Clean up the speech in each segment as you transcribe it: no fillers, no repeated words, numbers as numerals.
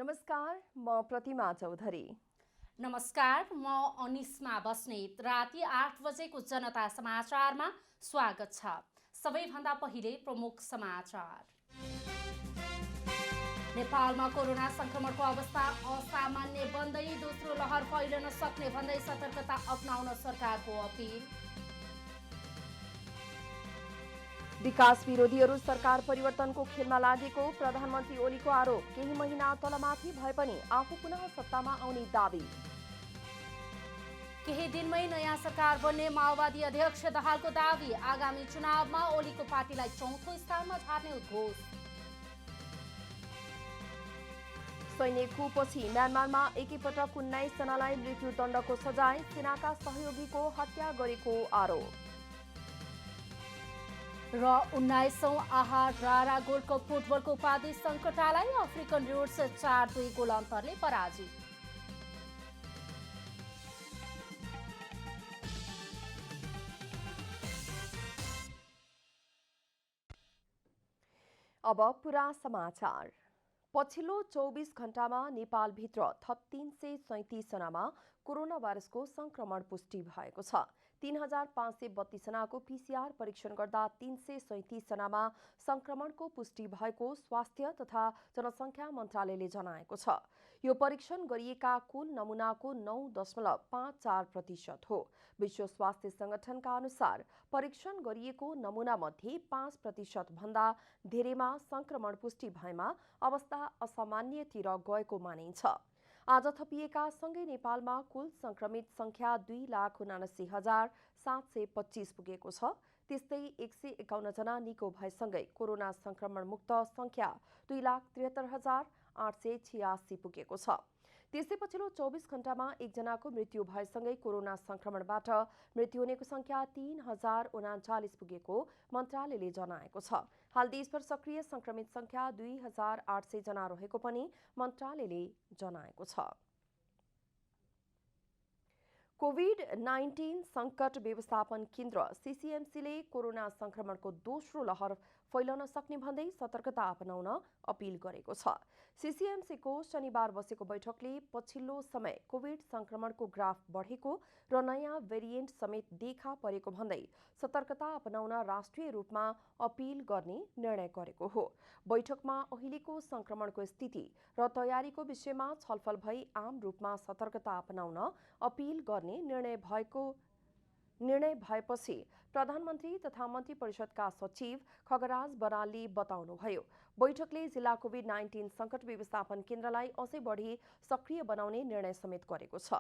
नमस्कार, म प्रतिमा चौधरी। नमस्कार, म अनिस्मा बस्नेत। राति 8 बजेको जनता समाचारमा स्वागत छ। सबैभन्दा पहिले प्रमुख समाचार। नेपालमा कोरोना संक्रमणको अवस्था असामान्य बन्दै दोस्रो लहर फैलन सक्ने भन्दै सतर्कता अपनाउन सरकारको अपिल। विकास विरोधीहरू सरकार परिवर्तनको खेलमा लागेको प्रधानमन्त्री ओलीको आरोप। केही महिना तलमाथि भए पनि आफू पुनः सत्तामा आउने दावी। केही दिनमै नयाँ सरकार बन्ने माओवादी अध्यक्ष दाहालको दावी। आगामी चुनावमा ओलीको पार्टीलाई चौथो स्थानमा झार्ने उद्घोष। सैन्य कुपछि म्यानमारमा एकैपटक 19 जनालाई मृत्युदण्डको सजाय। सेनाका सहयोगीको हत्या गरेको आरोप। र 19औं आहार रारा गोल्ड कप फुटबलको उपाधि सङ्कटालाई अफ्रिकन रुट्स 4-2 गोल अन्तरले पराजित। अब पुरा समाचार। पछिल्लो 24 घण्टामा नेपालभित्र थप 337 जनामा कोरोना भाइरसको संक्रमण पुष्टि भएको छ। 3532 जनाको पीसीआर परीक्षण गर्दा 337 जनामा संक्रमणको पुष्टि भएको स्वास्थ्य तथा जनसङ्ख्या मन्त्रालयले जनाएको छ। यो परीक्षण गरिएका कुल नमुनाको 9.54% हो। विश्व स्वास्थ्य संगठनका अनुसार परीक्षण गरिएको नमुना मध्ये 5% भन्दा धेरैमा संक्रमण पुष्टि भएमा अवस्था असामान्यतिर गएको मानिन्छ। आज थपिएका सँगै नेपालमा कुल संक्रमित संख्या 2,79,725 पुगेको छ। त्यस्तै 151 जना निको भएसँगै कोरोना संक्रमण मुक्त संख्या 2,73,886 पुगेको छ। त्यसै पछिल्लो 24 घण्टामा एकजनाको मृत्यु भएसँगै कोरोना संक्रमणबाट मृत्यु हुनेको संख्या 3,039 पुगेको मन्त्रालयले जनाएको छ। हाल देशभर सक्रिय संक्रमित संख्या 2,800 जना रहेको पनि मन्त्रालयले जनाएको छ। कोभिड-19 संकट व्यवस्थापन केन्द्र सीसीएमसीले कोरोना संक्रमणको दोस्रो लहर फैलन सक्ने भन्दै सतर्कता अपनाउन अपिल गरेको छ। सीसीएमसीको शनिबार बसेको बैठकले पछिल्लो समय कोभिड संक्रमणको ग्राफ बढेको र नयाँ भेरिएन्ट समेत देखा परेको भन्दै सतर्कता अपनाउन राष्ट्रिय रूपमा अपिल गर्ने निर्णय गरेको हो। बैठकमा अहिलेको संक्रमणको स्थिति र तयारीको विषयमा छलफल भई आम रूपमा सतर्कता अपनाउन अपिल गर्ने निर्णय भएपछि प्रधानमन्त्री तथा मन्त्री परिषदका सचिव खगराज बरालले बताउनुभयो। बैठकले जिल्ला कोभिड-19 संकट व्यवस्थापन केन्द्रलाई अझै बढी सक्रिय बनाउने निर्णय समेत गरेको छ।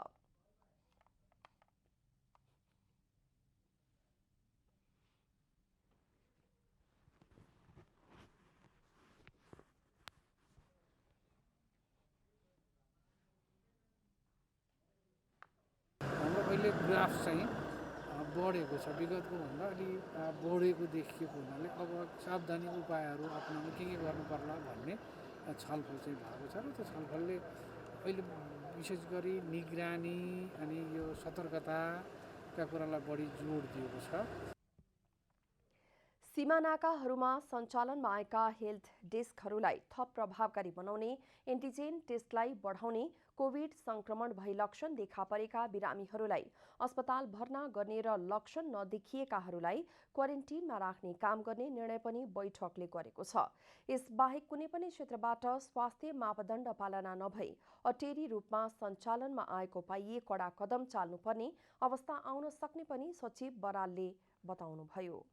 अहिले ग्राफ चाहिँ बढेको छ, विगतको भन्दा अलि बढेको देखिएको हुनाले अब सावधानी उपायहरू अपनाउनु के गर्नु पर्ला भन्ने छलफल चाहिँ भएको छ र त्यो छलफलले अहिले विशेष गरी निगरानी अनि यो सतर्कताका कुरालाई बढी जोड दिएको छ। सीमानाकाहरूमा सञ्चालनमा आएका हेल्थ डेस्कहरूलाई थप प्रभावकारी बनाउने, एन्टिजेन टेस्टलाई बढाउने, कोभिड संक्रमण भई लक्षण देखा परेका बिरामीहरूलाई अस्पताल भर्ना गर्ने र लक्षण नदेखिएकाहरूलाई क्वारेन्टिनमा राख्ने काम गर्ने निर्णय पनि बैठकले गरेको छ। यसबाहेक कुनै पनि क्षेत्रबाट स्वास्थ्य मापदण्ड पालना नभई अटेरी रूपमा सञ्चालनमा आएको पाइए कडा कदम चाल्नुपर्ने अवस्था आउन सक्ने पनि सचिव बरालले बताउनुभयो।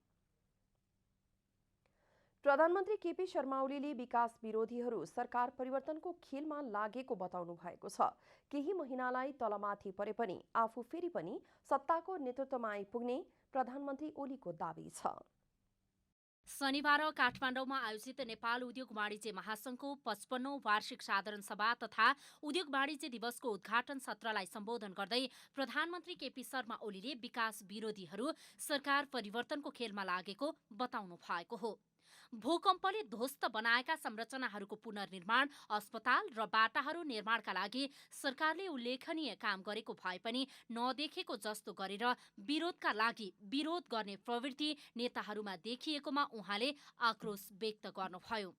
प्रधानमन्त्री केपी शर्मा ओलीले विकास विरोधीहरू सरकार परिवर्तनको खेलमा लागेको बताउनु भएको छ। केही महिनालाई तलमाथि परे पनि आफू फेरि पनि सत्ताको नेतृत्वमा आइपुग्ने प्रधानमन्त्री ओलीको दावी छ। शनिबार काठमाडौँमा आयोजित नेपाल उद्योग वाणिज्य महासंघको 55औं वार्षिक साधारण सभा तथा उद्योग वाणिज्य दिवसको उद्घाटन सत्रलाई सम्बोधन गर्दै प्रधानमन्त्री केपी शर्मा ओलीले विकास विरोधीहरू सरकार परिवर्तनको खेलमा लागेको बताउनु भएको हो। भूकम्पले ध्वस्त बनाएका संरचनाहरूको पुनर्निर्माण, अस्पताल र बाटाहरू निर्माणका लागि सरकारले उल्लेखनीय काम गरेको भए पनि नदेखेको जस्तो गरेर विरोधका लागि विरोध गर्ने प्रवृत्ति नेताहरूमा देखिएकोमा उहाँले आक्रोश व्यक्त गर्नुभयो।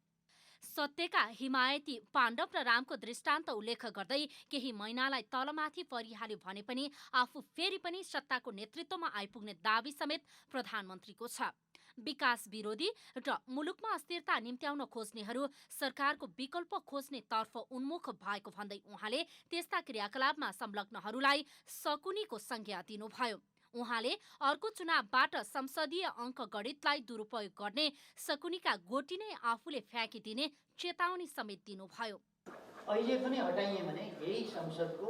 सत्यका हिमायती पाण्डव र रामको दृष्टान्त उल्लेख गर्दै केही महिनालाई तलमाथि परिहाल्यो भने पनि आफू फेरि पनि सत्ताको नेतृत्वमा आइपुग्ने दावी समेत प्रधानमन्त्रीको छ। विकास विरोधी र मुलुकमा अस्थिरता निम्त्याउन खोज्नेहरू सरकारको विकल्प खोज्ने तर्फ उन्मुख भएको भन्दै उहाँले त्यस्ता क्रियाकलापमा संलग्नहरूलाई शकुनीको संज्ञा दिनुभयो। उहाँले अर्को चुनावबाट संसदीय अङ्क गणितलाई दुरुपयोग गर्ने शकुनीका गोटी नै आफूले फ्याँकिदिने चेतावनी समेत दिनुभयो। अहिले पनि हटाइए भने यही संसदको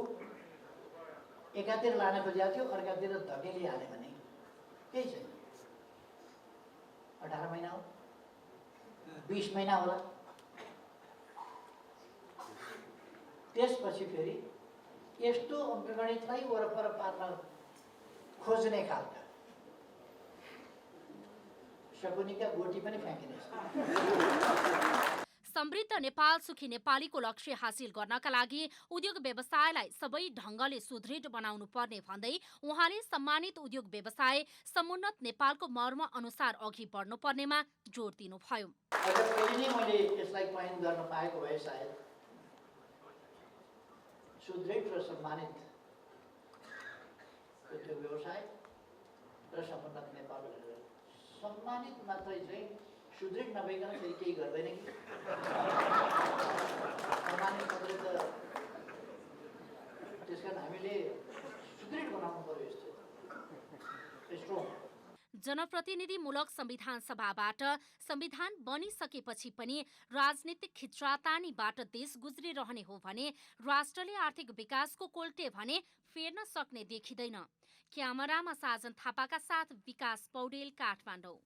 एकातिर लान खोजेको थियो, अर्कातिर धकेलिहाल्यो भने केही छैन। 18 महिना हो, 20 महिना होला, त्यसपछि फेरि यस्तो अङ्कगणितलाई वरपर पार्न खोज्ने खालका शकुनीका गोटी पनि फ्याँकिनेछ। समृद्ध नेपाल सुखी नेपालीको लक्ष्य हासिल गर्नका लागि उद्योग व्यवसायलाई सबै ढङ्गले सुदृढ बनाउनु पर्ने भन्दै उहाँले सम्मानित उद्योग व्यवसाय समुन्नत नेपालको मर्म अनुसार अघि बढ्नु पर्नेमा जोड दिनुभयो। अझ पहिले नै मैले यसलाई पहल गर्न पाएको भए सायद सुदृढ र सम्मानित उद्योग व्यवसाय र समुन्नत नेपाल भनेर सम्मानित मात्रै चाहिँ सुदृढ नभइकन फेरि केही गर्दैन कि सम्मानित मात्रै त त्यस कारण हामीले सुदृढ बनाउनु पर्यो यस्तो स्ट्रङ। जनप्रतिनिधिमूलक संविधान सभाबाट संविधान बनिसकेपछि पनि राजनीतिक खिच्रातानीबाट देश गुज्रिरहने हो भने राष्ट्रले आर्थिक विकासको कोल्टे भने फेर्न सक्ने देखिँदैन। क्यामेरामा साजन थापाका साथ विकास पौडेल, काठमाडौँ।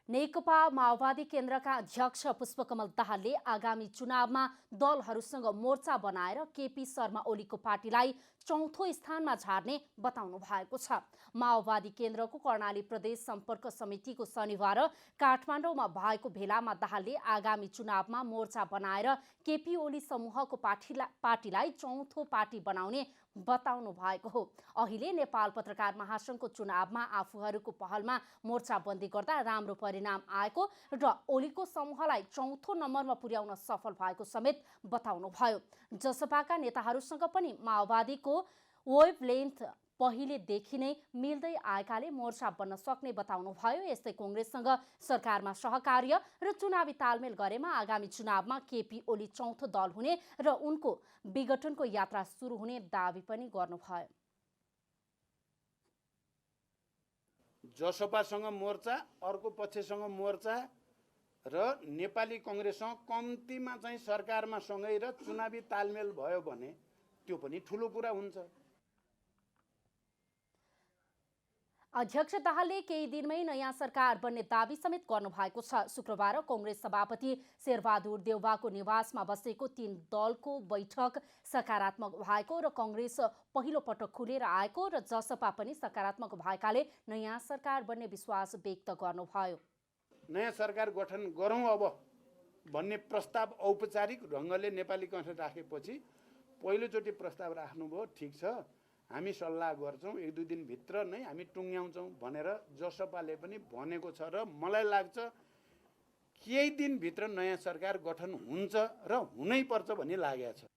नेकपा माओवादी केन्द्रका अध्यक्ष पुष्पकमल दाहालले आगामी चुनावमा दलहरूसँग मोर्चा बनाएर केपी शर्मा ओलीको पार्टीलाई चौथो स्थानमा झार्ने बताउनु भएको छ। माओवादी केन्द्रको कर्णाली प्रदेश सम्पर्क समितिको शनिबार काठमाडौँमा भएको भेलामा दाहालले आगामी चुनावमा मोर्चा बनाएर केपी ओली समूहको पार्टीलाई चौथो पार्टी बनाउने बताउनु भएको हो। अहिले नेपाल पत्रकार महासंघको चुनावमा आफूहरूको पहलमा मोर्चाबन्दी गर्दा राम्रो परिणाम आएको र ओलीको समूहलाई चौथो नम्बरमा पुर्याउन सफल भएको समेत बताउनुभयो। जसपाका नेताहरूसँग पनि माओवादीको वेभलेन्थ पहिलेदेखि नै मिल्दै आएकाले मोर्चा बन्न सक्ने बताउनुभयो। यस्तै कांग्रेससँग सरकारमा सहकार्य र चुनावी तालमेल गरेमा आगामी चुनावमा केपी ओली चौथो दल हुने र उनको विघटनको यात्रा सुरु हुने दावी पनि गर्नुभयो। जसपासँग मोर्चा, अर्को पक्षसँग मोर्चा र नेपाली कांग्रेससँग कम्तीमा चाहिँ सरकारमा सँगै र चुनावी तालमेल भयो भने त्यो पनि ठुलो कुरा हुन्छ। अध्यक्ष दाहालले केही दिनमै नयाँ सरकार बन्ने दावी समेत गर्नुभएको छ। शुक्रबार कांग्रेस सभापति शेरबहादुर देउवाको निवासमा बसेको 3 दलको बैठक सकारात्मक भएको र कांग्रेस पहिलो पटक खुलेर आएको र जसपा पनि सकारात्मक भएकाले नयाँ सरकार बन्ने विश्वास व्यक्त गर्नुभयो। नयाँ सरकार गठन गरौँ अब भन्ने प्रस्ताव औपचारिक ढङ्गले नेपाली कांग्रेस राखेपछि पहिलोचोटि प्रस्ताव राख्नुभयो, ठिक छ, हामी सल्लाह गर्छौँ, 1-2 दिनभित्र नै हामी टुङ्ग्याउँछौँ भनेर जसपाले पनि भनेको छ र मलाई लाग्छ केही दिनभित्र नयाँ सरकार गठन हुन्छ र हुनैपर्छ भन्ने लागेको छ।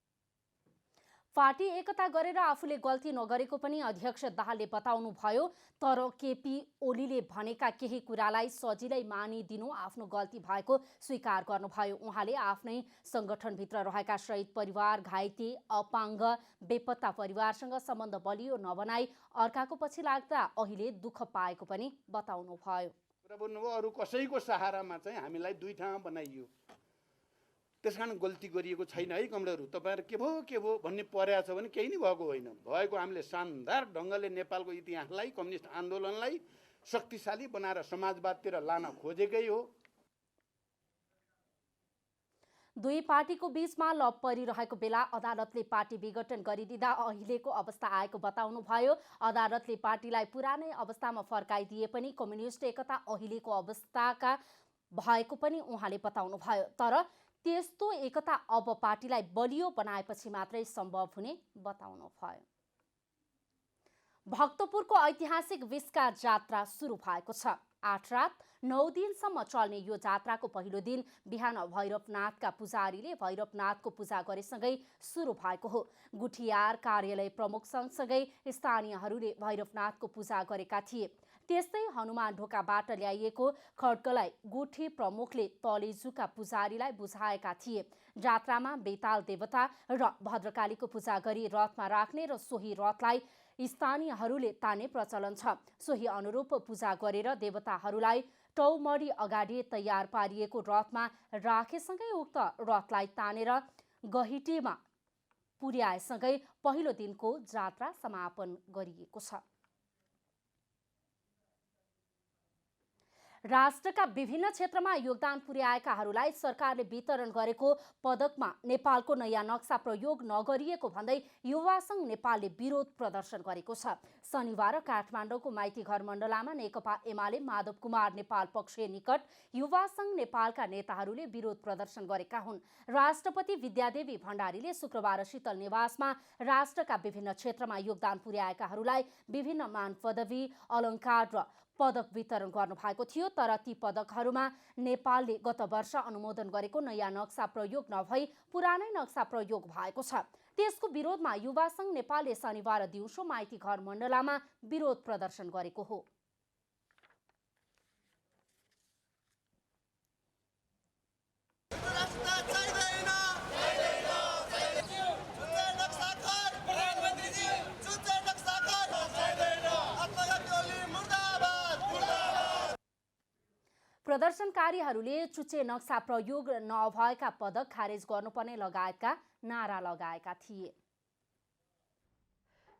पार्टी एकता गरेर आफूले गल्ती नगरेको पनि अध्यक्ष दाहालले बताउनु भयो। तर केपी ओलीले भनेका केही कुरालाई सजिलै मानिदिनु आफ्नो गल्ती भएको स्वीकार गर्नुभयो। उहाँले आफ्नै संगठनभित्र रहेका शहीद परिवार, घाइते, अपाङ्ग, बेपत्ता परिवारसँग सम्बन्ध बलियो नबनाई अर्काको पछि लाग्दा अहिले दुःख पाएको पनि बताउनु भयो। अरू कसैको सहारामा चाहिँ हामीलाई 2 ठाउँमा बनाइयो, त्यसकारण गल्ती गरिएको छैन है कमरेडहरू। तपाईँहरू के भो भन्ने परेको छ भने केही नै भएको होइन। भएको हामीले शानदार ढङ्गले नेपालको इतिहासलाई, कम्युनिस्ट आन्दोलनलाई शक्तिशाली बनाएर समाजवादतिर लान खोजेकै हो। दुई पार्टीको बीचमा लप परिरहेको बेला अदालतले पार्टी विघटन गरिदिँदा अहिलेको अवस्था आएको बताउनु भयो। अदालतले पार्टीलाई पुरानै अवस्थामा फर्काइदिए पनि कम्युनिस्ट एकता अहिलेको अवस्थाका भएको पनि उहाँले बताउनु भयो। तर त्यस्तो एकता अब पार्टीलाई बलियो बनाएपछि मात्रै सम्भव हुने बताउनु भयो। भक्तपुरको ऐतिहासिक विस्का जात्रा सुरु भएको छ। 8 रात 9 दिनसम्म चल्ने यो जात्राको पहिलो दिन बिहान भैरवनाथका पुजारीले भैरवनाथको पूजा गरेसँगै सुरु भएको हो। गुठियार कार्यालय प्रमुख सँगसँगै स्थानीयहरूले भैरवनाथको पूजा गरेका थिए। त्यस्तै हनुमान ढोकाबाट ल्याइएको खड्गलाई गुठी प्रमुखले तलेजुका पुजारीलाई बुझाएका थिए। जात्रामा बेताल देवता र भद्रकालीको पूजा गरी रथमा राख्ने र सोही रथलाई स्थानीयहरूले तान्ने प्रचलन छ। सोही अनुरूप पूजा गरेर देवताहरूलाई टौमडी अगाडि तयार पारिएको रथमा राखेसँगै उक्त रथलाई तानेर गहिटीमा पुर्याएसँगै पहिलो दिनको जात्रा समापन गरिएको छ। राष्ट्रका विभिन्न क्षेत्रमा योगदान पुर्याएकाहरूलाई सरकारले वितरण गरेको पदकमा नेपालको नयाँ नक्सा प्रयोग नगरिएको भन्दै युवा सङ्घ नेपालले विरोध प्रदर्शन गरेको छ। शनिबार काठमाडौँको माइती घर मण्डलामा नेकपा एमाले माधव कुमार नेपाल पक्षीय निकट युवा सङ्घ नेपालका नेताहरूले विरोध प्रदर्शन गरेका हुन्। राष्ट्रपति विद्यादेवी भण्डारीले शुक्रबार शीतल निवासमा राष्ट्रका विभिन्न क्षेत्रमा योगदान पुर्याएकाहरूलाई विभिन्न मान पदवी अलङ्कार र पदक वितरण गर्नुभएको थियो। तर ती पदकहरूमा नेपालले गत वर्ष अनुमोदन गरेको नयाँ नक्सा प्रयोग नभई पुरानै नक्सा प्रयोग भएको छ। त्यसको विरोधमा युवा सङ्घ नेपालले शनिबार दिउँसो माइती घर मण्डलामा विरोध प्रदर्शन गरेको हो। प्रदर्शनकारीहरूले चुच्चे नक्सा प्रयोग नभएका पदक खारेज गर्नुपर्ने लगायतका नारा लगाएका थिए।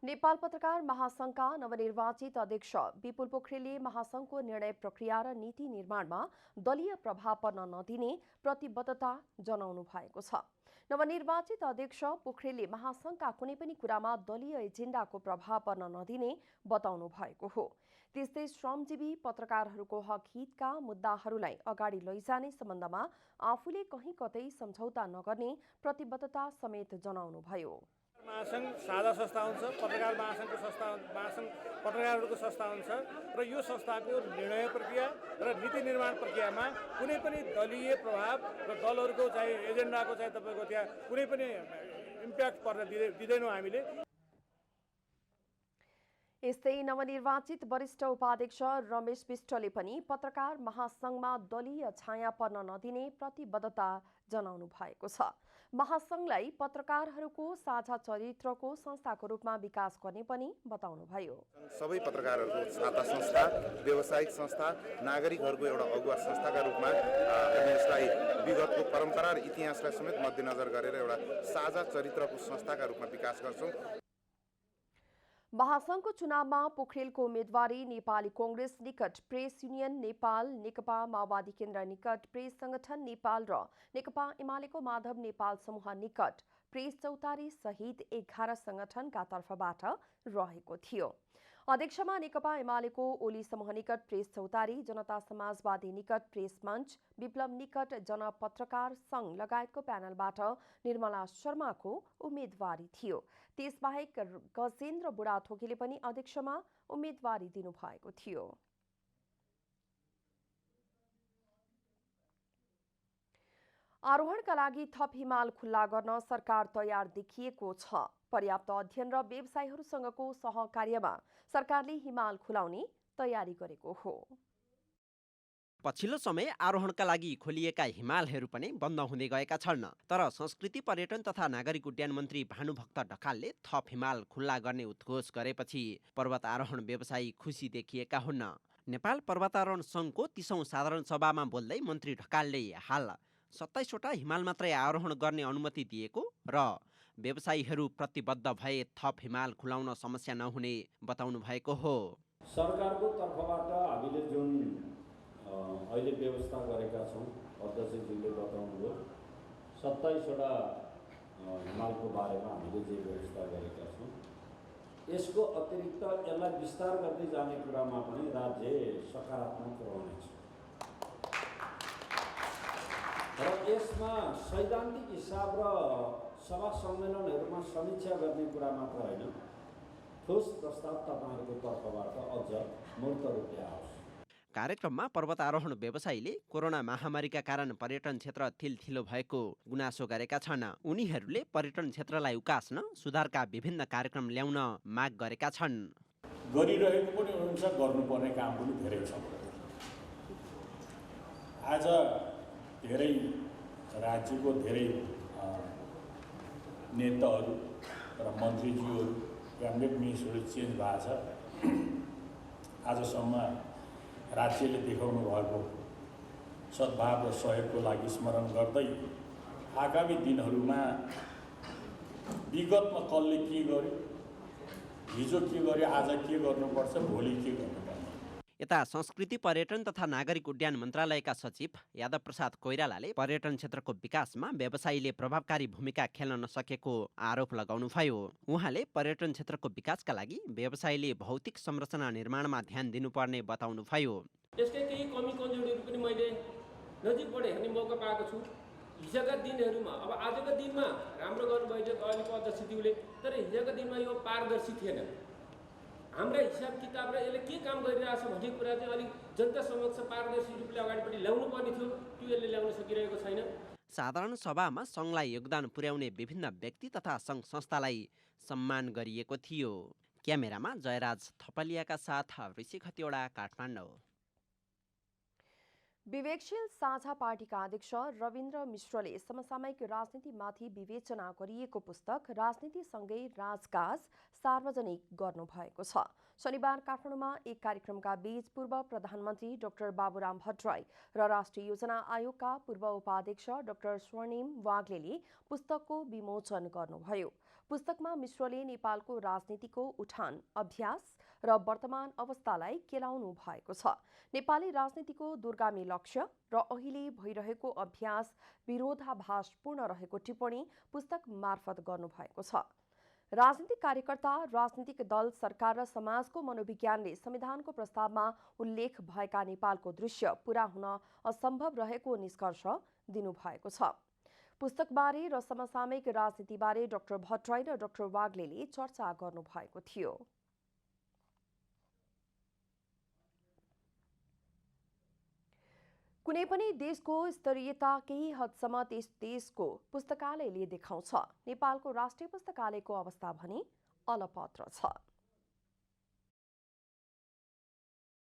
नेपाल पत्रकार महासंघका नवनिर्वाचित अध्यक्ष विपुल पोखरेलले महासंघको निर्णय प्रक्रिया र नीति निर्माणमा दलीय प्रभाव पर्न नदिने प्रतिबद्धता जनाउनु भएको छ। नवनिर्वाचित अध्यक्ष पोखरेलले महासंघका कुनै पनि कुरामा दलीय एजेन्डाको प्रभाव पर्न नदिने बताउनु भएको हो। त्यस्तै श्रमजीवी पत्रकारहरूको हक हितका मुद्दाहरूलाई अगाडि लैजाने सम्बन्धमा आफूले कहीँ कतै सम्झौता नगर्ने प्रतिबद्धता समेत जनाउनुभयो। महासंघ साझा संस्था हुन्छ, पत्रकार महासंघको संस्था महासंघ पत्रकारहरूको संस्था हुन्छ र यो संस्थाको निर्णय प्रक्रिया र नीति निर्माण प्रक्रियामा कुनै पनि दलीय प्रभाव र दलहरूको चाहिँ एजेन्डाको चाहिँ तपाईँको त्यहाँ कुनै पनि इम्प्याक्ट पर्न दिँदैनौँ हामीले। यस्तै नवनिर्वाचित वरिष्ठ उपाध्यक्ष रमेश विष्टले पनि पत्रकार महासंघमा दलीय छाया पर्न नदिने प्रतिबद्धता जनाउनु भएको छ। महासंघलाई पत्रकारहरूको साझा चरित्रको संस्थाको रूपमा विकास गर्ने पनि बताउनुभयो। सबै पत्रकारहरूको छाता संस्था, व्यावसायिक संस्था, नागरिकहरूको एउटा अगुवा संस्थाका रूपमा हामी यसलाई विगतको परम्परा र इतिहासलाई समेत मध्यनजर गरेर एउटा साझा चरित्रको संस्थाका रूपमा विकास गर्छौँ। महासंघको चुनावमा पोखरेलको उम्मेदवारी नेपाली कांग्रेस निकट प्रेस युनियन नेपाल, नेकपा माओवादी केन्द्र निकट प्रेस संगठन नेपाल र नेकपा एमालेको माधव नेपाल समूह निकट प्रेस चौतारी सहित 11 संगठनका तर्फबाट रहेको थियो। अध्यक्षमा नेकपा एमालेको ओली समूह निकट प्रेस चौतारी, जनता समाजवादी निकट प्रेस मञ्च, विप्लव निकट जनपत्रकार संघ लगायतको प्यानलबाट निर्मला शर्माको उम्मेदवारी थियो। त्यसबाहेक गजेन्द्र बुढाथोकीले पनि अध्यक्षमा उम्मेदवारी दिनुभएको थियो। आरोहणका लागि थप हिमाल खुल्ला गर्न सरकार तयार देखिएको छ। पर्याप्त अध्ययन र व्यवसायीहरूसँगको सहकार्यमा सरकारले हिमाल खुलाउने तयारी गरेको हो। पछिल्लो समय आरोहणका लागि खोलिएका हिमालहरू पनि बन्द हुँदै गएका छन्। तर संस्कृति पर्यटन तथा नागरिक उड्डयन मन्त्री भानुभक्त ढकालले थप हिमाल खुल्ला गर्ने उद्घोष गरेपछि पर्वत आरोहण व्यवसायी खुसी देखिएका हुन्। नेपाल पर्वतारोहण सङ्घको 30औं साधारण सभामा बोल्दै मन्त्री ढकालले हाल 27 वटा हिमाल मात्रै आरोहण गर्ने अनुमति दिएको र व्यवसायीहरू प्रतिबद्ध भए थप हिमाल खुलाउन समस्या नहुने बताउनु भएको हो। सरकारको तर्फबाट हामीले जुन अहिले व्यवस्था गरेका छौँ, अध्यक्षज्यूले बताउनुभयो 27 वटा हिमालको बारेमा हामीले जे व्यवस्था गरेका छौँ, यसको अतिरिक्त यसलाई विस्तार गर्दै जाने कुरामा पनि राज्य सकारात्मक रहनेछ र यसमा सैद्धान्तिक हिसाब र सभा सम्मेलनहरूमा समीक्षा गर्ने कुरा मात्र होइन, ठोस प्रस्ताव तपाईँहरूको तर्फबाट अझ मूर्त रूपले आओस्। कार्यक्रममा पर्वतारोहण व्यवसायीले कोरोना महामारीका कारण पर्यटन क्षेत्र थिलथिलो भएको गुनासो गरेका छन्। उनीहरूले पर्यटन क्षेत्रलाई उकास्न सुधारका विभिन्न कार्यक्रम ल्याउन माग गरेका छन्। गरिरहेको पनि हुन्छ, गर्नुपर्ने काम पनि धेरै छ। आज धेरै राज्यको धेरै नेताहरू र मन्त्रीज्यूहरू क्याबिनेट मिनिस्टरहरू चेन्ज भएको छ। आजसम्म राज्यले देखाउनु भएको सद्भाव र सहयोगको लागि स्मरण गर्दै आगामी दिनहरूमा विगतमा कसले के गर्यो, हिजो के गर्यो, आज के गर्नुपर्छ, भोलि के गर्नुपर्छ। यता संस्कृति पर्यटन तथा नागरिक उड्डयन मन्त्रालयका सचिव यादव प्रसाद कोइरालाले पर्यटन क्षेत्रको विकासमा व्यवसायीले प्रभावकारी भूमिका खेल्न नसकेको आरोप लगाउनुभयो। उहाँले पर्यटन क्षेत्रको विकासका लागि व्यवसायीले भौतिक संरचना निर्माणमा ध्यान दिनुपर्ने बताउनुभयो। यसकै केही कमी कमजोरीहरू पनि मैले नजिकबाट हेर्ने मौका पाएको छु। हिजोका दिनहरूमा, अब आजको दिनमा राम्रो गर्नुभयो अहिलेको अध्यक्षज्यूले, तर हिजोका दिनमा यो पारदर्शी थिएन। हाम्रा हिसाब किताब र यसले के काम गरिरहेछ भन्ने कुरा चाहिँ अलिक जनता समक्ष पारदर्शी रूपले अगाडिपट्टि ल्याउनु पर्ने थियो, त्यो यसले ल्याउन सकिरहेको छैन। साधारण सभामा सङ्घलाई योगदान पुर्याउने विभिन्न व्यक्ति तथा सङ्घ संस्थालाई सम्मान गरिएको थियो। क्यामेरामा जयराज थपलियाका साथ ऋषि खतिवडा, काठमाडौँ। विवेकशील साझा पार्टीका अध्यक्ष रविन्द्र मिश्रले समसामयिक राजनीतिमाथि विवेचना गरिएको पुस्तक राजनीतिसँगै राजकाज सार्वजनिक गर्नुभएको छ। शनिबार काठमाडौँमा एक कार्यक्रमका बीच पूर्व प्रधानमन्त्री डाक्टर बाबुराम भट्टराई र राष्ट्रिय योजना आयोगका पूर्व उपाध्यक्ष डाक्टर स्वर्णिम वाग्लेले पुस्तकको विमोचन गर्नुभयो। पुस्तकमा मिश्रले नेपालको राजनीतिको उठान, अभ्यास र वर्तमान अवस्थालाई केलाउनु भएको छ। नेपाली राजनीतिको दूरगामी लक्ष्य र अहिले भइरहेको अभ्यास विरोधाभासपूर्ण रहेको टिप्पणी पुस्तक मार्फत गर्नुभएको छ। राजनीतिक कार्यकर्ता, राजनीतिक दल, सरकार र समाजको मनोविज्ञानले संविधानको प्रस्तावमा उल्लेख भएका नेपालको दृश्य पूरा हुन असम्भव रहेको निष्कर्ष दिनुभएको छ। पुस्तकबारे र समसामयिक राजनीतिबारे डाक्टर भट्टराई र डाक्टर वाग्लेले चर्चा गर्नुभएको थियो। कुनै पनि देशको स्तरीयता केही हदसम्म त्यस देशको पुस्तकालयले देखाउँछ। नेपालको राष्ट्रिय पुस्तकालयको अवस्था भने अलपत्र छ।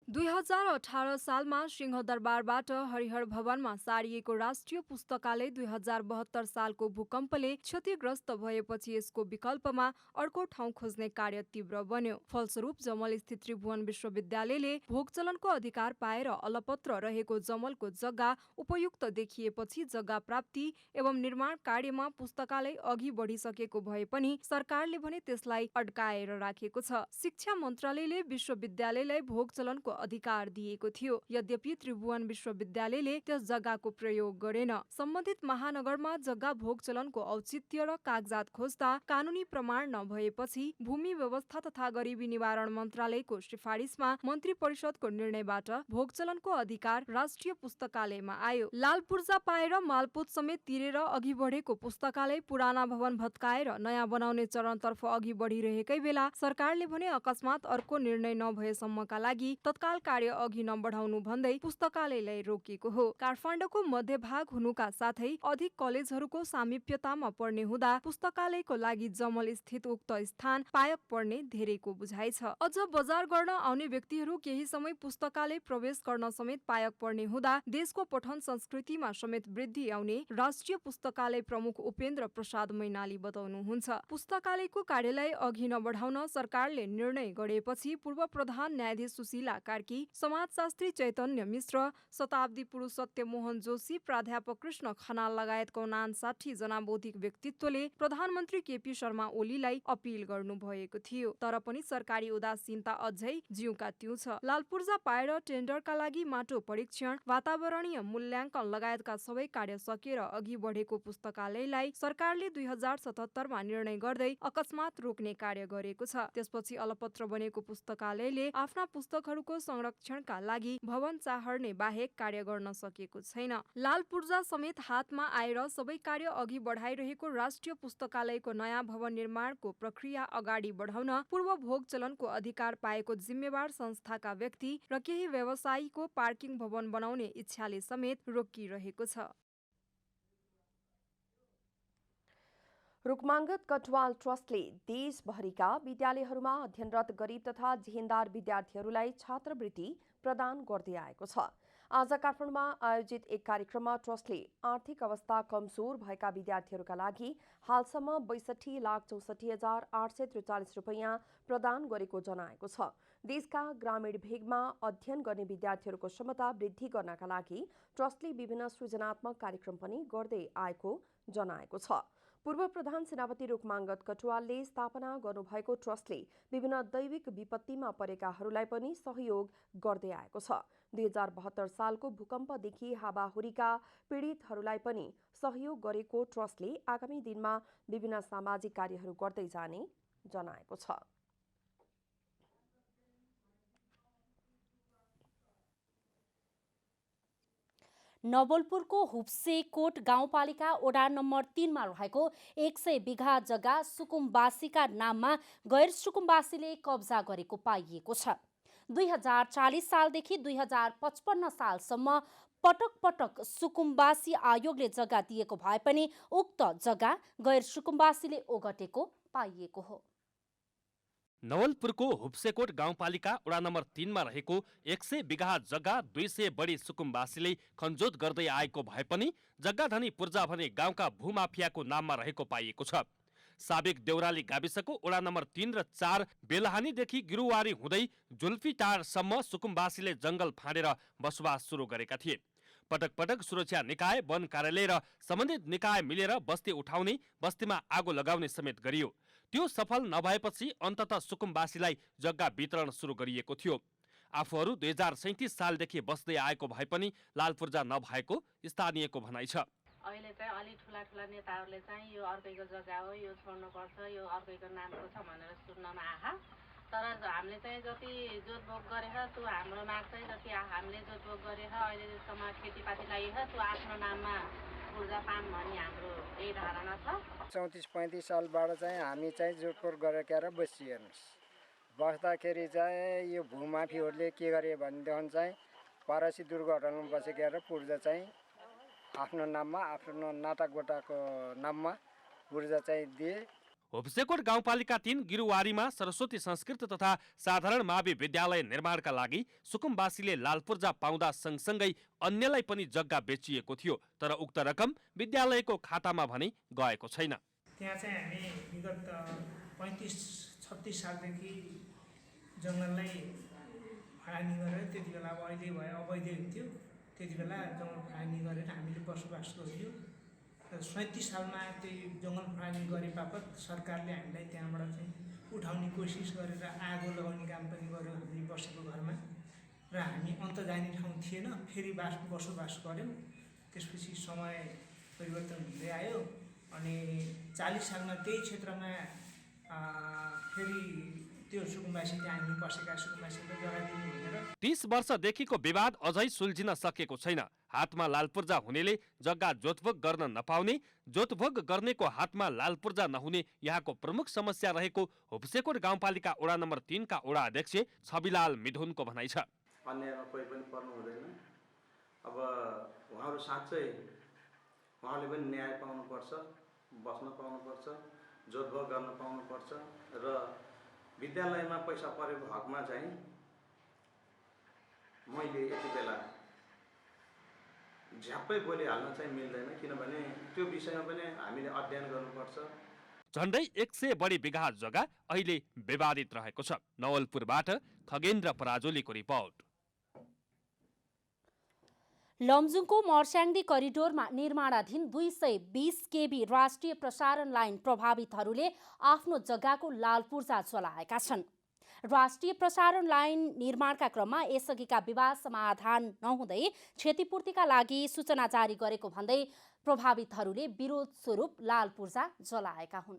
2018 सालमा सिंहदरबारबाट हरिहर भवनमा सारिएको राष्ट्रिय पुस्तकालय 2072 सालको भूकम्पले क्षतिग्रस्त भएपछि यसको विकल्पमा अर्को ठाउँ खोज्ने कार्य तीव्र बन्यो। फलस्वरूप जमल स्थित त्रिभुवन विश्वविद्यालयले भोगचलनको अधिकार पाएर अलपत्र रहेको जमलको जग्गा उपयुक्त देखिएपछि जग्गा प्राप्ति एवं निर्माण कार्यमा पुस्तकालय अघि बढिसकेको भए पनि सरकारले भने त्यसलाई अड्काएर राखेको छ। शिक्षा मन्त्रालयले विश्वविद्यालयलाई भोगचलनको अधिकार दिएको थियो। यद्यपि त्रिभुवन विश्वविद्यालयले त्यस जग्गाको प्रयोग गरेन। सम्बन्धित महानगरमा जग्गा भोगचलनको औचित्य र कागजात खोज्दा कानुनी प्रमाण नभएपछि भूमि व्यवस्था तथा गरिबी निवारण मन्त्रालयको सिफारिसमा मन्त्री परिषदको निर्णयबाट भोगचलनको अधिकार राष्ट्रिय पुस्तकालयमा आयो। लाल पूर्जा पाएर मालपोत समेत तिरेर अघि बढेको पुस्तकालय पुराना भवन भत्काएर नयाँ बनाउने चरणतर्फ अघि बढिरहेकै बेला सरकारले भने अकस्मात अर्को निर्णय नभएसम्मका लागि तत्काल कार्य अघि नबढाउनु भन्दै पुस्तकालयलाई रोकेको हो। काठमाडौँको मध्यभाग हुनुका साथै अधिक कलेजहरूको सामिप्यतामा पर्ने हुँदा पुस्तकालयको लागि जमल स्थित उक्त स्थान पायक पर्ने धेरैको बुझाइ छ। अझ बजार गर्न आउने व्यक्तिहरू केही समय पुस्तकालय प्रवेश गर्न समेत पायक पर्ने हुँदा देशको पठन संस्कृतिमा समेत वृद्धि आउने राष्ट्रिय पुस्तकालय प्रमुख उपेन्द्र प्रसाद मैनाली बताउनुहुन्छ। पुस्तकालयको कार्यालय अघि नबढाउन सरकारले निर्णय गरेपछि पूर्व प्रधान न्यायाधीश सुशीला कार्की, समाजशास्त्री चैतन्य मिश्र, शताब्दी पुरुष सत्यमोहन जोशी, प्राध्यापक कृष्ण खनाल लगायतका 59 जना बौद्धिक व्यक्तित्वले प्रधानमन्त्री केपी शर्मा ओलीलाई अपील गर्नु भएको थियो। तर पनि सरकारी उदासीनता अझै जिउका त्यौं छ। लालपूर्जा पाएर टेन्डरका लागि माटो परीक्षण, वातावरणीय मूल्याङ्कन लगायतका सबै कार्य सकेर अघि बढेको पुस्तकालयलाई सरकारले 2077 मा निर्णय गर्दै अकस्मात रोक्ने कार्य गरेको छ। त्यसपछि अलपत्र बनेको पुस्तकालयले आफ्ना पुस्तकहरूको संरक्षणका लागि भवन चाहर्ने बाहेक कार्य गर्न सकेको छैन। लाल पूर्जा समेत हातमा आएर सबै कार्य अघि बढाइरहेको राष्ट्रिय पुस्तकालयको नयाँ भवन निर्माणको प्रक्रिया अगाडि बढाउन पूर्व भोग चलनको अधिकार पाएको जिम्मेवार संस्थाका व्यक्ति र केही व्यवसायीको पार्किङ भवन बनाउने इच्छाले समेत रोकिरहेको छ। रुकमाङ्गत कटवाल ट्रस्टले देशभरिका विद्यालयहरूमा अध्ययनरत गरिब तथा जिहेन्दार विद्यार्थीहरूलाई छात्रवृत्ति प्रदान गर्दै आएको छ। आज काठमाडौँमा आयोजित एक कार्यक्रममा ट्रस्टले आर्थिक अवस्था कमजोर भएका विद्यार्थीहरूका लागि हालसम्म 62,64,843 रुपैयाँ प्रदान गरेको जनाएको छ। देशका ग्रामीण भेगमा अध्ययन गर्ने विद्यार्थीहरूको क्षमता वृद्धि गर्नका लागि ट्रस्टले विभिन्न सृजनात्मक कार्यक्रम पनि गर्दै आएको जनाएको छ। पूर्व प्रधान सेनापति रुकमाङ्गत कटुवालले स्थापना गर्नुभएको ट्रस्टले विभिन्न दैविक विपत्तिमा परेकाहरूलाई पनि सहयोग गर्दै आएको छ। 2072 सालको भूकम्पदेखि हावाहुरीका पीडितहरूलाई पनि सहयोग गरेको ट्रस्टले आगामी दिनमा विभिन्न सामाजिक कार्यहरू गर्दै जाने जनाएको छ। नवलपुरको हुप्सेकोट गाउँपालिका वडा नम्बर 3 मा रहेको 100 बिघा जग्गा सुकुम्बासीका नाममा गैर सुकुम्बासीले कब्जा गरेको पाइएको छ। 2040 सालदेखि 2055 सालसम्म पटक पटक सुकुम्बासी आयोगले जग्गा दिएको भए पनि उक्त जग्गा गैर सुकुम्बासीले ओगटेको पाइएको हो। नवलपुरको हुप्सेकोट गाउँपालिका वडा नम्बर 3 मा रहेको 100 बिघा जग्गा 200 बढी सुकुम्बासीले खनजोत गर्दै आएको भए पनि जग्गा धनी पूर्जा भने गाउँका भूमाफियाको नाममा रहेको पाइएको छ। साबिक देउराली गाविसको वडा नम्बर 3 र 4 बेलहानीदेखि गिरुवारी हुँदै जुल्फीटारसम्म सुकुम्बासीले जंगल फाँडेर बसोबास सुरु गरेका थिए। पटक पटक सुरक्षा निकाय, वन कार्यालय र सम्बन्धित निकाय मिलेर बस्ती उठाउने, बस्तीमा आगो लगाउने समेत गरियो। त्यो सफल नभएपछि अन्ततः सुकुम्बासीलाई जग्गा वितरण सुरु गरिएको थियो। आफूहरू 2037 सालदेखि बस्दै आएको भए पनि लाल पूर्जा नभएको स्थानीयको भनाइ छ। अहिले चाहिँ अलि ठुला नेताहरूले चाहिँ यो अर्कैको जग्गा हो, यो छोड्नुपर्छ, यो अर्कैको नामको छ भनेर सुन्नमा आहा। तर हामीले चाहिँ जति जोतभोग गरेर त्यो हाम्रो माग चाहिँ जति हामीले जोतभोग गरेर अहिलेसम्म खेतीपाती लागेर त्यो आफ्नो नाममा पूर्जा पाम भन्ने हाम्रो यही धारणा छ। 34-35 सालबाट चाहिँ हामी चाहिँ जोतखोर गरेर बसिहेर्नुहोस्। बस्दाखेरि चाहिँ यो भूमाफीहरूले के गरे भनेदेखि चाहिँ परासी दुर्घटनामा बसेर पूर्जा चाहिँ आफ्नो नाममा, आफ्नो नाटागोटाको नाममा पूर्जा चाहिँ दिए। हुप्सेकोट गाउँपालिका 3 गिरुवारीमा सरस्वती संस्कृत तथा साधारण मावि विद्यालय निर्माणका लागि सुकुम्बासीले लाल पूर्जा पाउँदा सँगसँगै अन्यलाई पनि जग्गा बेचिएको थियो। तर उक्त रकम विद्यालयको खातामा भने गएको छैन। त्यहाँ चाहिँ हामी विगत 35-36 सालदेखि जङ्गललाई फानी गरेर त्यति बेला अब अहिले भए अवैध थियो, त्यति बेला जङ्गल फानी गरेर हामीले बसोबास गरियो। 37 सालमा त्यही जङ्गल फानी गरे बापत सरकारले हामीलाई त्यहाँबाट चाहिँ उठाउने कोसिस गरेर आगो लगाउने काम पनि गर्यो हामी बसेको घरमा। र हामी अन्त जाने ठाउँ थिएन, फेरि बसोबास गऱ्यौँ। त्यसपछि समय परिवर्तन हुँदै आयो अनि 40 सालमा त्यही क्षेत्रमा फेरि त्यो सुकुम्बासी चाहिँ हामी बसेका सुकुम्बासीले जग्गा दिनु भनेर 30 वर्षदेखिको विवाद अझै सुल्झिन सकेको छैन। हातमा लाल पूर्जा हुनेले जग्गा जोतभोग गर्न नपाउने, जोतभोग गर्नेको हातमा लाल पूर्जा नहुने यहाँको प्रमुख समस्या रहेको हुप्सेकोट गाउँपालिका वडा नम्बर 3 का वडा अध्यक्ष छविलाल मिढुनको भनाइ छ। अन्यमा कोही पनि पर्नु हुँदैन। अब उहाँहरू साँच्चै उहाँले पनि न्याय पाउनुपर्छ, बस्न पाउनुपर्छ, जोतभोग गर्न पाउनुपर्छ र विद्यालयमा पैसा परेको हकमा चाहिँ मैले यति बेला झ्याप्पै बोलिहाल्न चाहिँ मिल्दैन, किनभने त्यो विषयमा पनि हामीले अध्ययन गर्नुपर्छ। झन्डै 100 बढी बिघा जग्गा अहिले विवादित रहेको छ। नवलपुरबाट खगेन्द्र पराजुलीको रिपोर्ट। लमजुङको मर्स्याङ्दी करिडोरमा निर्माणाधीन 220 केबी राष्ट्रिय प्रसारण लाइन प्रभावितहरूले आफ्नो जग्गाको लाल पूर्जा चलाएका छन्। राष्ट्रिय प्रसारण लाइन निर्माणका क्रममा यसअघिका विवाद समाधान नहुँदै क्षतिपूर्तिका लागि सूचना जारी गरेको भन्दै प्रभावितहरूले विरोध स्वरूप लाल पूर्जा जलाएका हुन्।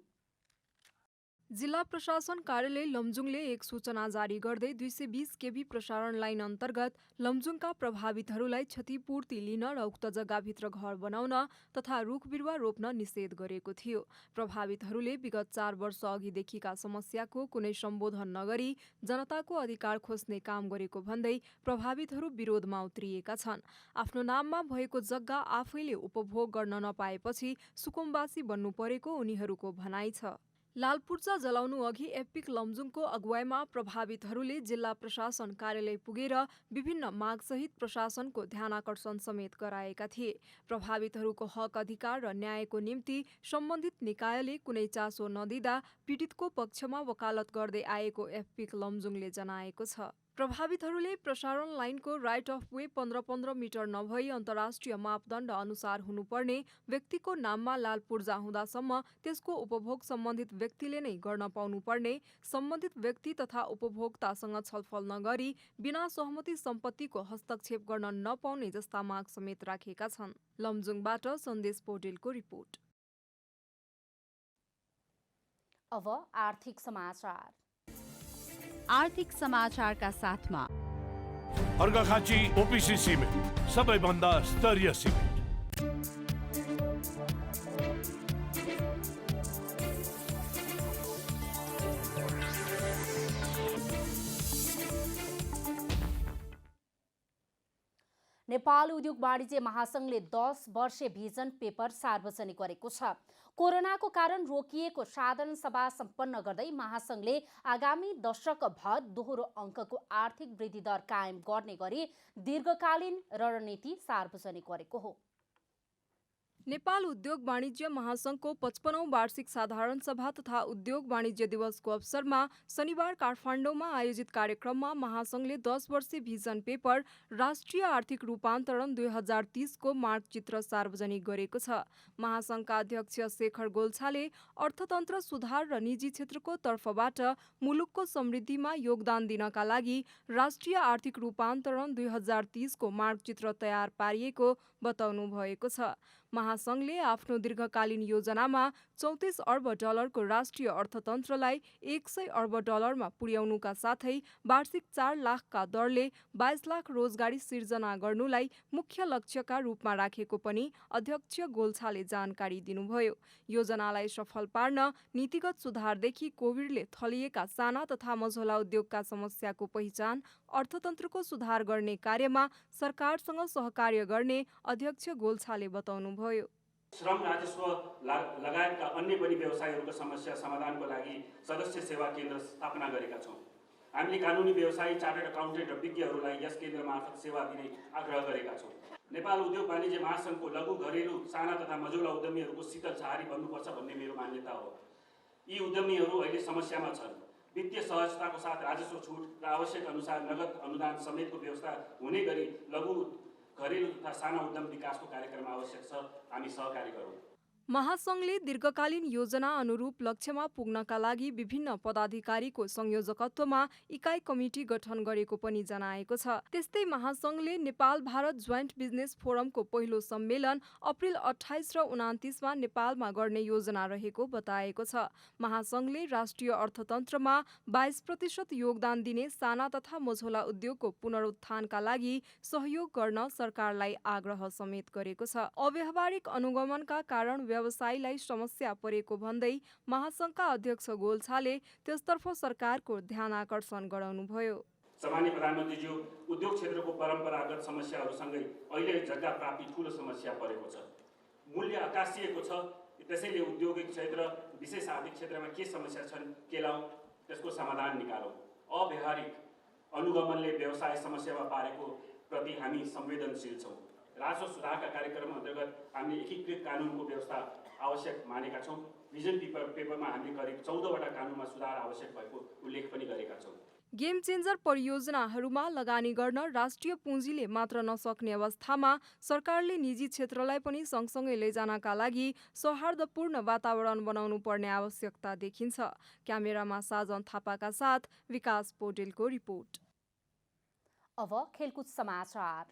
जिल्ला प्रशासन कार्यालय लमजुङले एक सूचना जारी गर्दै 220 केबी प्रसारण लाइन अन्तर्गत लमजुङका प्रभावितहरूलाई क्षतिपूर्ति लिन र उक्त जग्गाभित्र घर बनाउन तथा रुख बिरुवा रोप्न निषेध गरेको थियो। प्रभावितहरूले विगत 4 वर्ष अघिदेखिका समस्याको कुनै सम्बोधन नगरी जनताको अधिकार खोज्ने काम गरेको भन्दै प्रभावितहरू विरोधमा उत्रिएका छन्। आफ्नो नाममा भएको जग्गा आफैले उपभोग गर्न नपाएपछि सुकुम्बासी बन्नु परेको उनीहरूको भनाइ छ। लालपूर्जा जलाउनु अघि एपिक लमजुङको अगुवाईमा प्रभावितहरूले जिल्ला प्रशासन कार्यालय पुगेर विभिन्न मागसहित प्रशासनको ध्यानाकर्षण समेत गराएका थिए। प्रभावितहरूको हक अधिकार र न्यायको निम्ति सम्बन्धित निकायले कुनै चासो नदिँदा पीडितको पक्षमा वकालत गर्दै आएको एपिक लमजुङले जनाएको छ। प्रभावितहरूले प्रसारण लाइनको राइट अफ वे 15-15 मिटर नभई अन्तर्राष्ट्रिय मापदण्ड अनुसार हुनुपर्ने, व्यक्तिको नाममा लालपूर्जा हुँदासम्म त्यसको उपभोग सम्बन्धित व्यक्तिले नै गर्न पाउनुपर्ने, सम्बन्धित व्यक्ति तथा उपभोक्तासँग छलफल नगरी बिना सहमति सम्पत्तिको हस्तक्षेप गर्न नपाउने जस्ता माग समेत राखेका छन्। लमजुङबाट सन्देश पौडेलको रिपोर्ट। अब आर्थिक समाचार। आर्थिक समाचारका साथमा अर्घाखाँची ओपिसी सिमेन्ट, सबैभन्दा स्तरीय सिमेन्ट। नेपाल उद्योग वाणिज्य महासंघले 10 वर्षे भिजन पेपर सार्वजनिक गरेको छ। कोरोनाको कारण रोकिएको साधारण सभा सम्पन्न गर्दै महासंघले आगामी दशकभर दोहोरो अङ्कको आर्थिक वृद्धि दर कायम गर्ने गरी दीर्घकालीन रणनीति सार्वजनिक गरेको हो। नेपाल उद्योग वाणिज्य महासंघको 55औं वार्षिक साधारण सभा तथा उद्योग वाणिज्य दिवसको अवसरमा शनिबार काठमाडौँमा आयोजित कार्यक्रममा महासंघले 10 वर्षे भिजन पेपर राष्ट्रिय आर्थिक रूपान्तरण 2030 को मार्गचित्र सार्वजनिक गरेको छ। महासंघका अध्यक्ष शेखर गोल्छाले अर्थतन्त्र सुधार र निजी क्षेत्रको तर्फबाट मुलुकको समृद्धिमा योगदान दिनका लागि राष्ट्रिय आर्थिक रूपान्तरण 2030 को मार्गचित्र तयार पारिएको बताउनु भएको छ। महासंघले आफ्नो दीर्घकालीन योजनामा 34 अर्ब डलरको राष्ट्रिय अर्थतन्त्रलाई 100 अर्ब डलरमा पुर्याउनुका साथै वार्षिक 4 लाखका दरले 22 लाख रोजगारी सिर्जना गर्नुलाई मुख्य लक्ष्यका रूपमा राखेको पनि अध्यक्ष गोल्छाले जानकारी दिनुभयो। योजनालाई सफल पार्न नीतिगत सुधारदेखि कोभिडले थलिएका साना तथा मझौला उद्योगका समस्याको पहिचान, अर्थतन्त्रको सुधार गर्ने कार्यमा सरकारसँग सहकार्य गर्ने अध्यक्ष गोल्छाले बताउनुभयो। श्रम राजस्व लगायतका अन्य पनि व्यवसायहरूको समस्या समाधानको लागि सदस्य सेवा केन्द्र स्थापना गरेका छौँ। हामीले कानुनी व्यवसायी, चार्टर्ड अकाउन्टेन्ट र विज्ञहरूलाई यस केन्द्र मार्फत सेवा दिने आग्रह गरेका छौँ। नेपाल उद्योग वाणिज्य महासंघको लघु, घरेलु, साना तथा मझौला उद्यमीहरूको शीतल छहारी बन्नुपर्छ भन्ने मेरो मान्यता हो। यी उद्यमीहरू अहिले समस्यामा छन्। वित्तीय सहजताको साथ राजस्व छुट र आवश्यक अनुसार नगद अनुदान समेतको व्यवस्था हुने गरी लघु, घरेलु तथा साना उद्यम विकासको कार्यक्रम आवश्यक छ। हामी सहकारी गरौँ। महासंघले दीर्घकालीन योजना अनुरूप लक्ष्यमा पुग्नका लागि विभिन्न पदाधिकारीको संयोजकत्वमा इकाइ कमिटी गठन गरेको पनि जनाएको छ। त्यस्तै महासंघले नेपाल भारत ज्वाइन्ट बिजनेस फोरमको पहिलो सम्मेलन अप्रिल 28 र 29 मा नेपालमा गर्ने योजना रहेको बताएको छ। महासंघले राष्ट्रिय अर्थतन्त्रमा 22% योगदान दिने साना तथा मझौला उद्योगको पुनरुत्थानका लागि सहयोग गर्न सरकारलाई आग्रह समेत गरेको छ। अव्यावहारिक अनुगमनका कारण व्यवसायीलाई समस्या परेको भन्दै महासंघका अध्यक्ष गोल्छाले त्यसतर्फ सरकारको ध्यान आकर्षण गराउनुभयो। सामान्य प्रधानमन्त्रीज्यू, उद्योग क्षेत्रको परम्परागत समस्याहरूसँगै अहिले जग्गा प्राप्ति ठूलो समस्या परेको छ। मूल्य आकाशिएको छ। त्यसैले औद्योगिक क्षेत्र, विशेष आर्थिक क्षेत्रमा के समस्या छन् केलाउँ, त्यसको समाधान निकालौँ। अव्यावहारिक अनुगमनले व्यवसाय समस्यामा पारेको प्रति हामी संवेदनशील छौँ। राजस्व सुधारका कार्यक्रम अन्तर्गत हामीले एकीकृत कानुनको व्यवस्था आवश्यक मानेका छौँ। भिजन पेपरमा हामीले करिब 14वटा कानुनमा सुधार आवश्यक भएको उल्लेख पनि गरेका छौँ। गेम चेन्जर परियोजनाहरूमा लगानी गर्न राष्ट्रिय पुँजीले मात्र नसक्ने अवस्थामा सरकारले निजी क्षेत्रलाई पनि सँगसँगै लैजानका लागि सौहार्दपूर्ण वातावरण बनाउनु पर्ने आवश्यकता देखिन्छ। क्यामेरामा साजन थापाका साथ विकास पौडेलको रिपोर्ट। अब खेलकुद समाचार।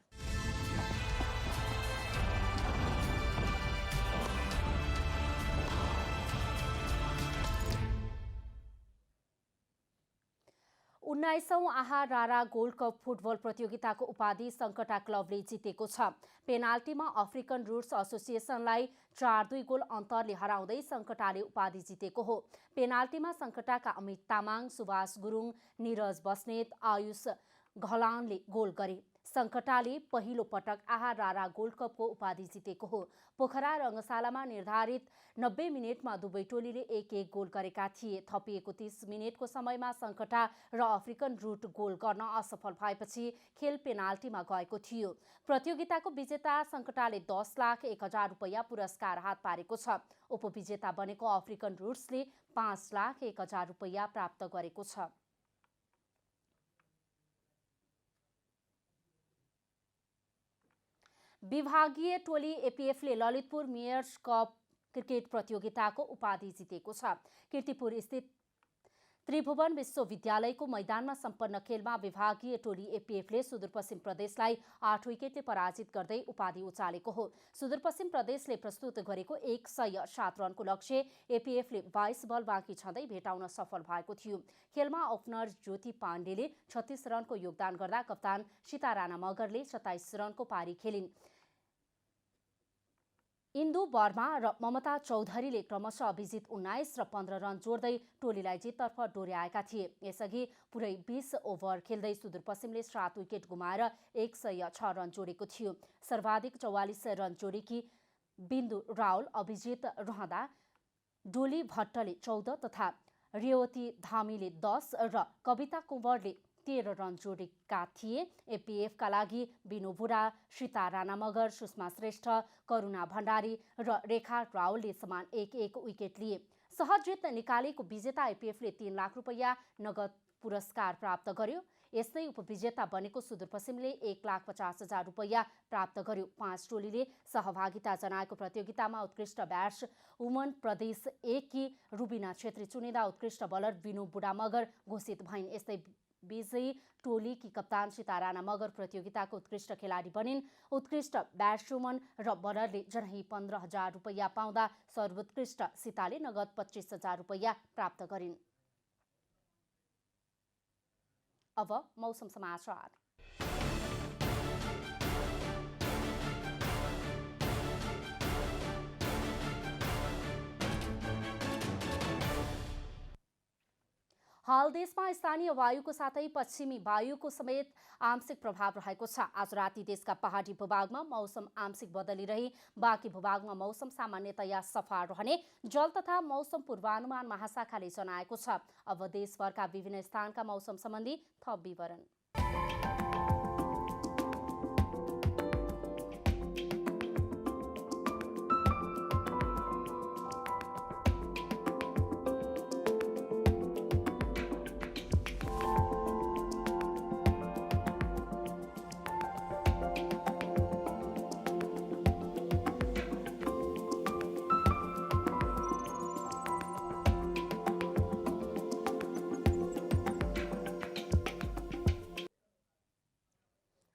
19औं आहा रारा गोल्ड कप फुटबल प्रतियोगिताको उपाधि सङ्कटा क्लबले जितेको छ। पेनाल्टीमा अफ्रिकन रुट्स एसोसिएसनलाई 4-2 गोल अन्तरले हराउँदै सङ्कटाले उपाधि जितेको हो। पेनाल्टीमा सङ्कटाका अमित तामाङ, सुभाष गुरुङ, निरज बस्नेत, आयुष घलानले गोल गरे। सङ्कटाले पहिलो पटक आहा रारा गोल्ड कपको उपाधि जितेको हो। पोखरा रङ्गशालामा निर्धारित 90 मिनेटमा दुवै टोलीले 1-1 गोल गरेका थिए। थपिएको 30 मिनेटको समयमा सङ्कटा र अफ्रिकन रुट गोल गर्न असफल भएपछि खेल पेनाल्टीमा गएको थियो। प्रतियोगिताको विजेता सङ्कटाले 10,01,000 रुपैयाँ पुरस्कार हात पारेको छ। उपविजेता बनेको अफ्रिकन रुट्सले 5,01,000 रुपैयाँ प्राप्त गरेको छ। विभागीय टोली एपीएफले ललितपुर मेयर्स कप क्रिकेट प्रतियोगिताको उपाधि जितेको छ। कीर्तिपुर स्थित त्रिभुवन विश्वविद्यालयको मैदानमा सम्पन्न खेलमा विभागीय टोली एपीएफले सुदूरपश्चिम प्रदेशलाई 8 विकेटले पराजित गर्दै उपाधि उचालेको हो। सुदूरपश्चिम प्रदेशले प्रस्तुत गरेको 107 रनको लक्ष्य एपीएफले 22 बल बाँकी छँदै भेटाउन सफल भएको थियो। खेलमा ओपनर ज्योति पाण्डेले 36 रनको योगदान गर्दा कप्तान सीता राणा मगरले 27 रनको पारी खेलिन्। इन्दु वर्मा र ममता चौधरीले क्रमशः अभिजित 19 र 15 रन जोड्दै टोलीलाई जिततर्फ डोर्याएका थिए। यसअघि पुरै 20 ओभर खेल्दै सुदूरपश्चिमले 7 विकेट गुमाएर 106 रन जोडेको थियो। सर्वाधिक 44 रन जोडेकी बिन्दु रावल अभिजित रहँदा डोली भट्टले 14 तथा रेवती धामीले 10 र कविता कुँवरले 13 रन जोडेका थिए। एपीएफका लागि बिनु बुढा, सीता राणा मगर, सुषमा श्रेष्ठ, करुणा भण्डारी र रेखा रावलले समान 1-1 विकेट लिए। सहज जित निकालेको विजेता एपीएफले 3 लाख रुपैयाँ नगद पुरस्कार प्राप्त गर्यो। यस्तै उपविजेता बनेको सुदूरपश्चिमले 1,50,000 रुपैयाँ प्राप्त गर्यो। 5 टोलीले सहभागिता जनाएको प्रतियोगितामा उत्कृष्ट ब्याट्स वुमन प्रदेश 1 की रुबिना छेत्री चुनिँदा उत्कृष्ट बलर बिनु बुढा मगर घोषित भइन्। यस्तै विजयी टोलीकी कप्तान सीता राणा मगर प्रतियोगिताको उत्कृष्ट खेलाडी बनिन्। उत्कृष्ट ब्याट्समन र बलरले जनै 15,000 रुपैयाँ पाउँदा सर्वोत्कृष्ट सीताले नगद 25,000 रुपैयाँ प्राप्त गरिन्। अब मौसम समाचार। हाल देशमा स्थानीय वायुको साथै पश्चिमी वायुको समेत आंशिक प्रभाव रहेको छ। आज राति देशका पहाडी भूभागमा मौसम आंशिक बदली रही बाँकी भूभागमा मौसम सामान्यतया सफा रहने जल तथा मौसम पूर्वानुमान महाशाखाले जनाएको छ। अब देशभरका विभिन्न स्थानका मौसम सम्बन्धी थप विवरण।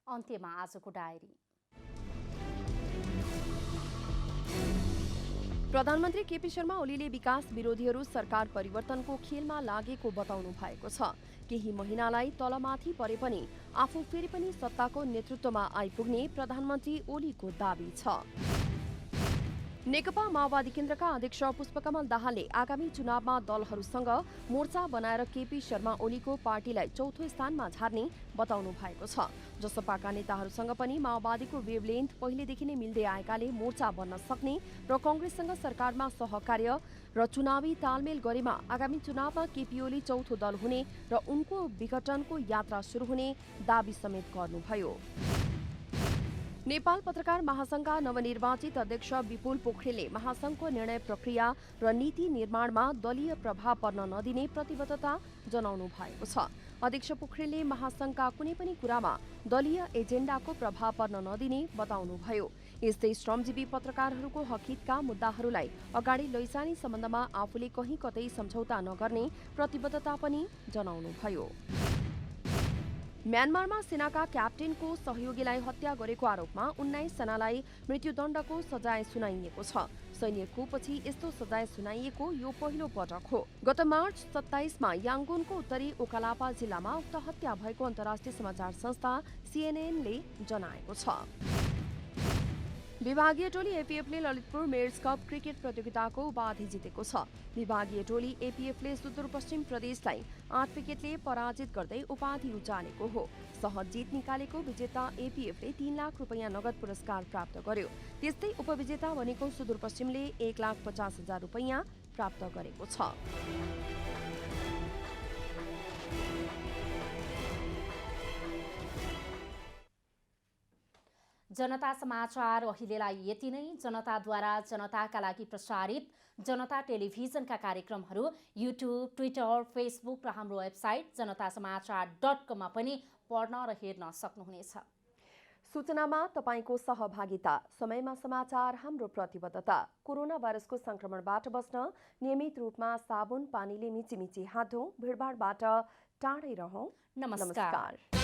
अन्त्यमा आजको डायरी। प्रधानमन्त्री केपी शर्मा ओलीले विकास विरोधीहरू सरकार परिवर्तनको खेलमा लागेको बताउनु भएको छ। केही महिनालाई तलमाथि परे पनि आफू फेरि पनि सत्ताको नेतृत्वमा आइपुग्ने प्रधानमन्त्री ओलीको दाबी छ। नेकपा माओवादी केन्द्रका अध्यक्ष पुष्पकमल दाहालले आगामी चुनावमा दलहरूसँग मोर्चा बनाएर केपी शर्मा ओलीको पार्टीलाई चौथो स्थानमा झार्ने बताउनु भएको छ। जसपाका नेताहरूसँग पनि माओवादीको वेभलेन्थ पहिलेदेखि नै मिल्दै आएकाले मोर्चा बन्न सक्ने र कांग्रेससँग सरकारमा सहकार्य र चुनावी तालमेल गरेमा आगामी चुनावमा केपी ओली चौथो दल हुने र उनको विघटनको यात्रा सुरु हुने दाबी समेत गर्नुभयो। नेपाल पत्रकार महासंघका नवनिर्वाचित अध्यक्ष विपुल पोखरेलले महासंघको निर्णय प्रक्रिया र नीति निर्माणमा दलीय प्रभाव पर्न नदिने प्रतिबद्धता जनाउनु भएको छ। अध्यक्ष पोखरेलले महासंघका कुनै पनि कुरामा दलीय एजेन्डाको प्रभाव पर्न नदिने बताउनुभयो। यस्तै श्रमजीवी पत्रकारहरूको हकहितका मुद्दाहरूलाई अगाडि लैजाने सम्बन्धमा आफूले कहीँ कतै सम्झौता नगर्ने प्रतिबद्धता पनि जनाउनुभयो। म्यानमारमा सेनाका क्याप्टेनको सहयोगीलाई हत्या गरेको आरोपमा 19 जनालाई मृत्युदण्डको सजाय सुनाइएको छ। सैनिकको पछि यस्तो सजाय सुनाइएको यो पहिलो पटक हो। गत मार्च 27मा याङ्गुनको उत्तरी ओकालापा जिल्लामा उक्त हत्या भएको अन्तर्राष्ट्रिय समाचार संस्था CNN ले जनाएको छ। विभागीय टोली एपीएफले ललितपुर मेयर्स कप क्रिकेट प्रतियोगिताको उपाधि जितेको छ। विभागीय टोली एपीएफले सुदूरपश्चिम प्रदेशलाई 8 विकेटले पराजित गर्दै उपाधि उचालेको हो। सहज जित निकालेको विजेता एपीएफले 3 लाख रुपैयाँ नगद पुरस्कार प्राप्त गर्यो। त्यस्तै उपविजेता बनेको सुदूरपश्चिमले 1,50,000 रुपैयाँ प्राप्त गरेको छ। जनता समाचार अहिलेलाई यति नै। जनताद्वारा जनताका लागि प्रसारित जनता टेलिभिजनका कार्यक्रमहरू युट्युब, ट्विटर, फेसबुक र हाम्रो वेबसाइट जनतासमाचार.com मा पनि पढ्न र हेर्न सक्नुहुनेछ। सूचनामा तपाईको सहभागिता, समयमा समाचार हाम्रो प्रतिबद्धता। कोरोना भाइरसको संक्रमणबाट बस्न नियमित रूपमा साबुन पानीले मिचिमिची हात धौँ, भिडभाडबाट टाढै रहौं। नमस्कार।